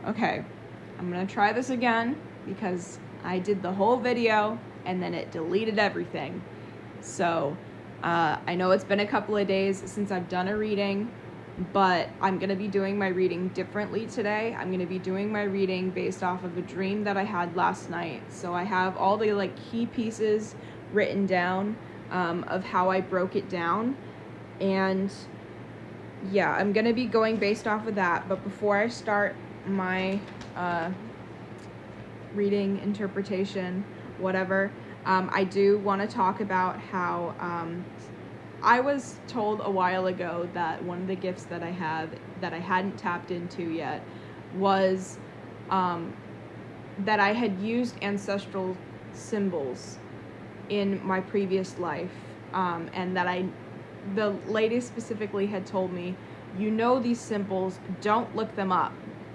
Okay, I'm gonna try this again because I did the whole video and then it deleted everything. So I know it's been a couple of days since I've done a reading, but I'm gonna be doing my reading differently today. I'm gonna be doing my reading based off of a dream that I had last night. So I have all the like key pieces written down of how I broke it down, and yeah, I'm gonna be going based off of that. But before I start my reading, interpretation, whatever, I do want to talk about how I was told a while ago that one of the gifts that I have that I hadn't tapped into yet was that I had used ancestral symbols in my previous life, and that the lady specifically had told me, you know these symbols, don't look them up,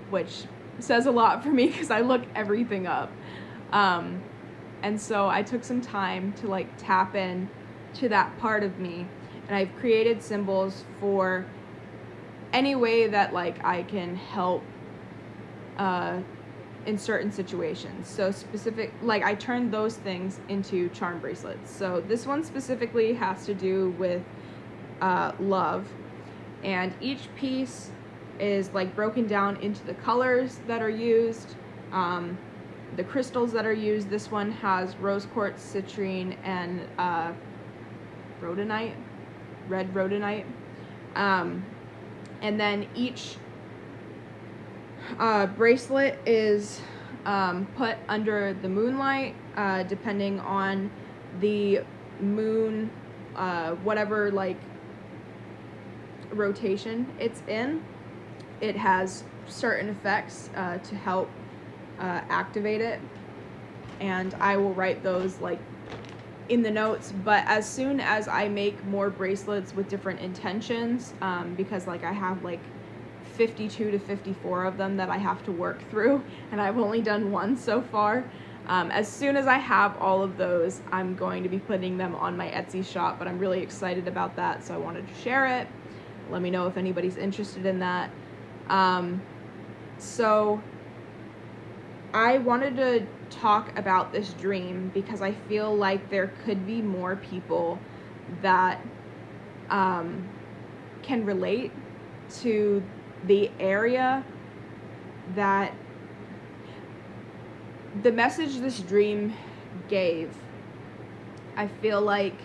which says a lot for me because I look everything up. And so I took some time to like tap in to that part of me, and I've created symbols for any way that like I can help in certain situations. So specific, like I turned those things into charm bracelets. So this one specifically has to do with love, and each piece is like broken down into the colors that are used, the crystals that are used. This one has rose quartz, citrine, and rhodonite, red rhodonite. And then each bracelet is put under the moonlight, depending on the moon, whatever like rotation it's in. It has certain effects to help activate it, and I will write those like in the notes. But as soon as I make more bracelets with different intentions, because like I have like 52 to 54 of them that I have to work through, and I've only done one so far. As soon as I have all of those, I'm going to be putting them on my Etsy shop, but I'm really excited about that, so I wanted to share it. Let me know if anybody's interested in that. So I wanted to talk about this dream because I feel like there could be more people that can relate to the area that the message this dream gave. I feel like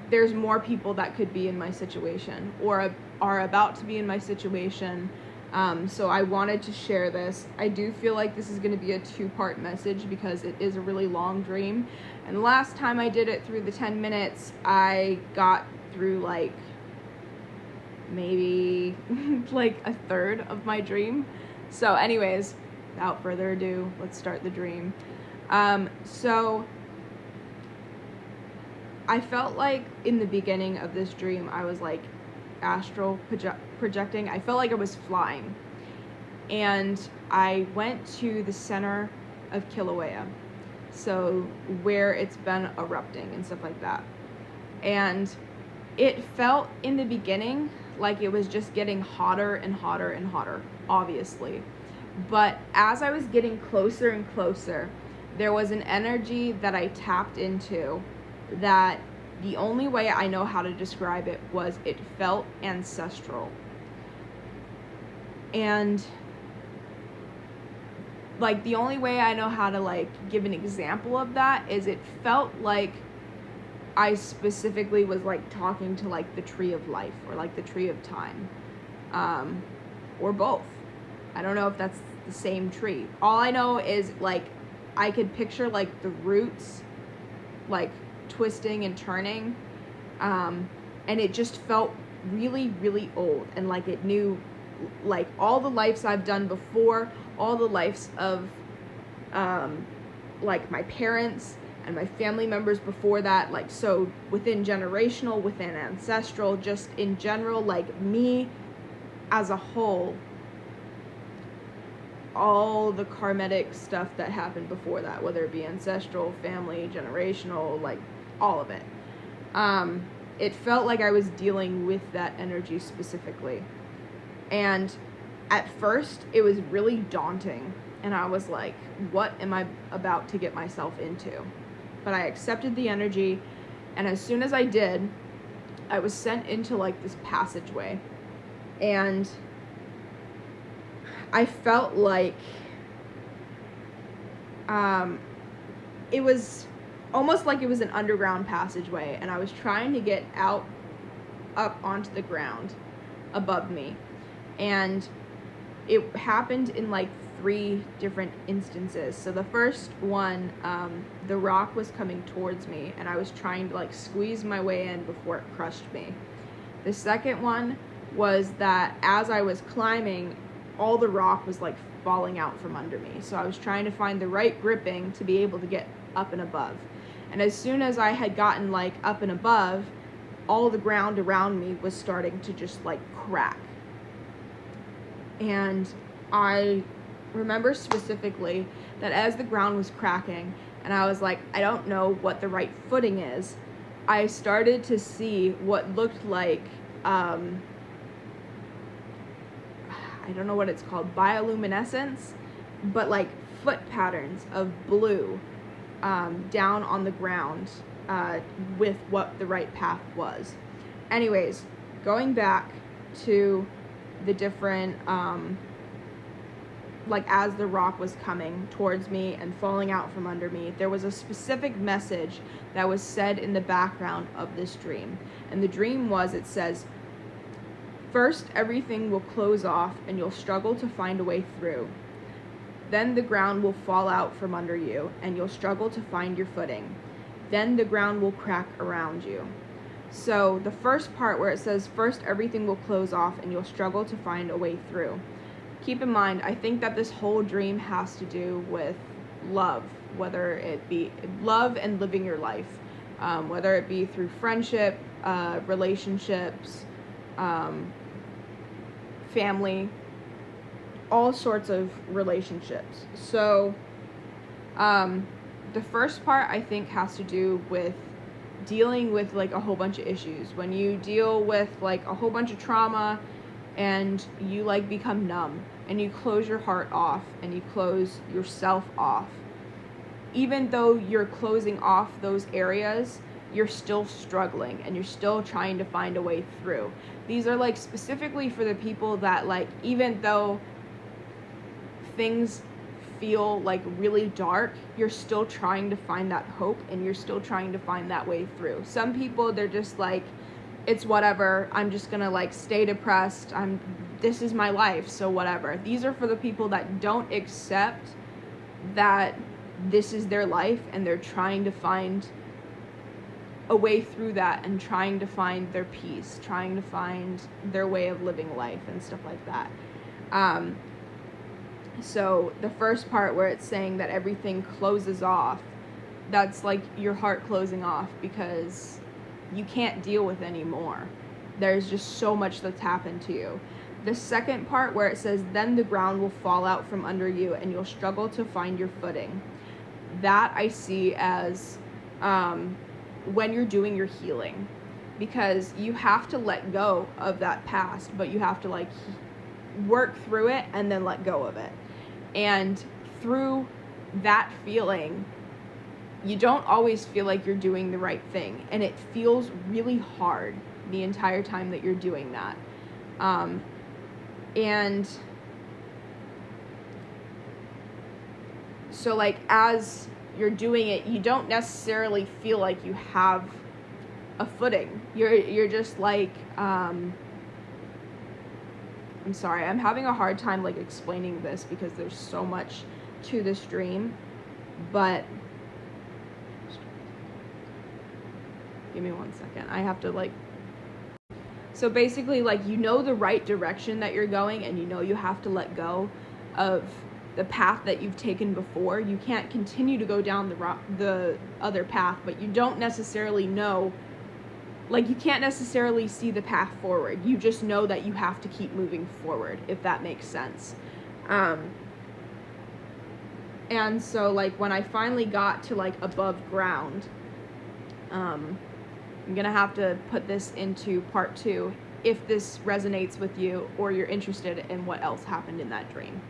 there's more people that could be in my situation or are about to be in my situation. So I wanted to share this. I do feel like this is going to be a 2-part message because it is a really long dream. And the last time I did it through the 10 minutes, I got through like maybe like a third of my dream. So anyways, without further ado, let's start the dream. So I felt like in the beginning of this dream, I was like astral projecting. I felt like I was flying. And I went to the center of Kilauea, so where it's been erupting and stuff like that. And it felt in the beginning like it was just getting hotter and hotter and hotter, obviously. But as I was getting closer and closer, there was an energy that I tapped into that the only way I know how to describe it was it felt ancestral. And like the only way I know how to like give an example of that is it felt like I specifically was like talking to like the tree of life or like the tree of time, or both. I don't know if that's the same tree. All I know is like I could picture like the roots like twisting and turning, and it just felt really, really old, and like it knew like all the lives I've done before, all the lives of like my parents and my family members before that, like so within generational, within ancestral, just in general, like me as a whole, all the karmatic stuff that happened before that, whether it be ancestral, family, generational, like all of it. It felt like I was dealing with that energy specifically. And at first it was really daunting, and I was like, what am I about to get myself into? But I accepted the energy, and as soon as I did, I was sent into like this passageway, and I felt like it was almost like it was an underground passageway, and I was trying to get out up onto the ground above me, and it happened in like 3 different instances. So the first one, the rock was coming towards me, and I was trying to like squeeze my way in before it crushed me. The second one was that as I was climbing, all the rock was like falling out from under me. So I was trying to find the right gripping to be able to get up and above. And as soon as I had gotten like up and above, all the ground around me was starting to just like crack. And I remember specifically that as the ground was cracking, and I was like, I don't know what the right footing is, I started to see what looked like, I don't know what it's called, bioluminescence, but like foot patterns of blue down on the ground with what the right path was. Anyways, going back to the different, like as the rock was coming towards me and falling out from under me, there was a specific message that was said in the background of this dream. And the dream was, it says, first everything will close off and you'll struggle to find a way through. Then the ground will fall out from under you and you'll struggle to find your footing. Then the ground will crack around you. So the first part where it says, first everything will close off and you'll struggle to find a way through. Keep in mind, I think that this whole dream has to do with love, whether it be love and living your life, whether it be through friendship, relationships, family, all sorts of relationships. So the first part I think has to do with dealing with like a whole bunch of issues. When you deal with like a whole bunch of trauma and you like become numb and you close your heart off and you close yourself off, even though you're closing off those areas, you're still struggling and you're still trying to find a way through. These are like specifically for the people that like, even though things feel like really dark, you're still trying to find that hope and you're still trying to find that way through. Some people, they're just like, it's whatever, I'm just gonna like stay depressed, this is my life, so whatever. These are for the people that don't accept that this is their life and they're trying to find a way through that and trying to find their peace, trying to find their way of living life and stuff like that. So the first part where it's saying that everything closes off, that's like your heart closing off because you can't deal with anymore. There's just so much that's happened to you. The second part where it says, then the ground will fall out from under you and you'll struggle to find your footing. That I see as when you're doing your healing, because you have to let go of that past, but you have to like work through it and then let go of it. And through that feeling, you don't always feel like you're doing the right thing, and it feels really hard the entire time that you're doing that. And so like as you're doing it, you don't necessarily feel like you have a footing. You're just like I'm sorry, I'm having a hard time like explaining this because there's so much to this dream, but give me 1 second. I have to like, so basically like you know the right direction that you're going and you know you have to let go of the path that you've taken before. You can't continue to go down the other path, but you don't necessarily know, like you can't necessarily see the path forward. You just know that you have to keep moving forward, if that makes sense. And so like when I finally got to like above ground, I'm gonna have to put this into part 2 if this resonates with you or you're interested in what else happened in that dream.